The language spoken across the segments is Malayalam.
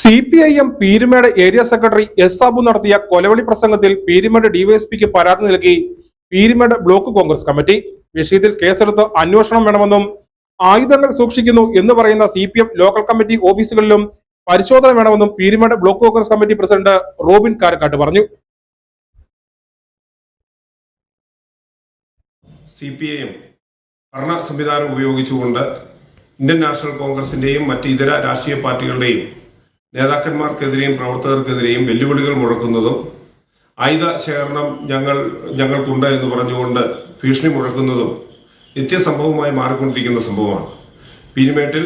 CPIM Peermade area secretary S Sabu നടത്തിയ കൊലവിളി പ്രസംഗത്തിൽ പീരുമേട് ഡിവൈഎസ്പിക്ക് പരാതി നൽകി പീരുമേട് ബ്ലോക്ക് കോൺഗ്രസ് കമ്മിറ്റി. വിഷയത്തിൽ കേസെടുത്ത് അന്വേഷണം വേണമെന്നും ആയുധങ്ങൾ സൂക്ഷിക്കുന്നു എന്ന് പറയുന്ന CPM ലോക്കൽ കമ്മിറ്റി ഓഫീസുകളിലും പരിശോധന വേണമെന്നും Peermade block Congress committee president Robin Karakkat പറഞ്ഞു. CPIM ഭരണ സംവിധാനം ഉപയോഗിച്ചുകൊണ്ട് ഇന്ത്യൻ നാഷണൽ കോൺഗ്രസിന്റെയും മറ്റ് ഇതര രാഷ്ട്രീയ പാർട്ടികളുടെയും നേതാക്കന്മാർക്കെതിരെയും പ്രവർത്തകർക്കെതിരെയും വെല്ലുവിളികൾ മുഴക്കുന്നതും ആയുധ ശേഖരണം ഞങ്ങൾക്കുണ്ട് എന്ന് പറഞ്ഞുകൊണ്ട് ഭീഷണി മുഴക്കുന്നതും നിത്യസംഭവമായി മാറിക്കൊണ്ടിരിക്കുന്ന സംഭവമാണ്. പീരുമേട്ടിൽ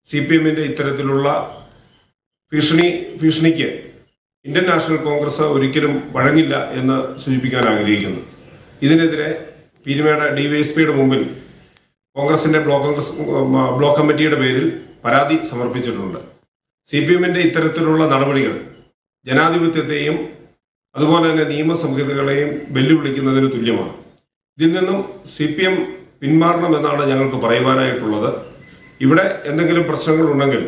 CPMന്റെ ഇത്തരത്തിലുള്ള ഭീഷണിക്ക് ഇന്ത്യൻ നാഷണൽ കോൺഗ്രസ് ഒരിക്കലും വഴങ്ങില്ല എന്ന് സൂചിപ്പിക്കാൻ ആഗ്രഹിക്കുന്നു. ഇതിനെതിരെ പീരുമേട് ഡിവൈഎസ്പിയുടെ മുമ്പിൽ കോൺഗ്രസിന്റെ ബ്ലോക്ക് കമ്മിറ്റിയുടെ പേരിൽ പരാതി സമർപ്പിച്ചിട്ടുണ്ട്. CPMന്റെ ഇത്തരത്തിലുള്ള നടപടികൾ ജനാധിപത്യത്തെയും അതുപോലെ തന്നെ നിയമസംഹിതകളെയും വെല്ലുവിളിക്കുന്നതിന് തുല്യമാണ്. ഇതിൽ നിന്നും CPM പിന്മാറണമെന്നാണ് ഞങ്ങൾക്ക് പറയുവാനായിട്ടുള്ളത്. ഇവിടെ എന്തെങ്കിലും പ്രശ്നങ്ങൾ ഉണ്ടെങ്കിൽ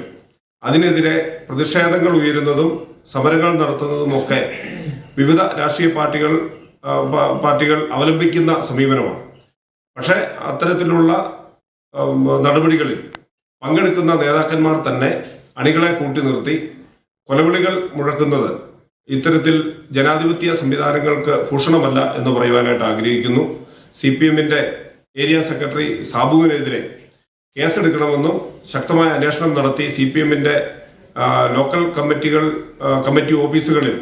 അതിനെതിരെ പ്രതിഷേധങ്ങൾ ഉയരുന്നതും സമരങ്ങൾ നടത്തുന്നതുമൊക്കെ വിവിധ രാഷ്ട്രീയ പാർട്ടികൾ അവലംബിക്കുന്ന സമീപനമാണ്. പക്ഷേ അത്തരത്തിലുള്ള നടപടികളിൽ പങ്കെടുക്കുന്ന നേതാക്കന്മാർ തന്നെ അണികളെ കൂട്ടി നിർത്തി കൊലവിളികൾ മുഴക്കുന്നത് ഇത്തരത്തിൽ ജനാധിപത്യ സംവിധാനങ്ങൾക്ക് ഭൂഷണമല്ല എന്ന് പറയുവാനായിട്ട് ആഗ്രഹിക്കുന്നു. CPMന്റെ ഏരിയ സെക്രട്ടറി സാബുവിനെതിരെ കേസെടുക്കണമെന്നും ശക്തമായ അന്വേഷണം നടത്തി CPMന്റെ ലോക്കൽ കമ്മിറ്റി ഓഫീസുകളിൽ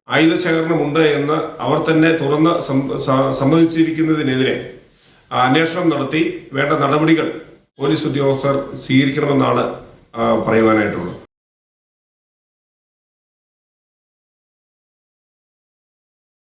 ആയുധ ശേഖരണമുണ്ട് എന്ന് അവർ തന്നെ തുറന്ന് സമ്മതിച്ചിരിക്കുന്നതിനെതിരെ അന്വേഷണം നടത്തി വേണ്ട നടപടികൾ പോലീസ് ഉദ്യോഗസ്ഥർ സ്വീകരിക്കണമെന്നാണ് പറയുവാനായിട്ടുള്ളത്.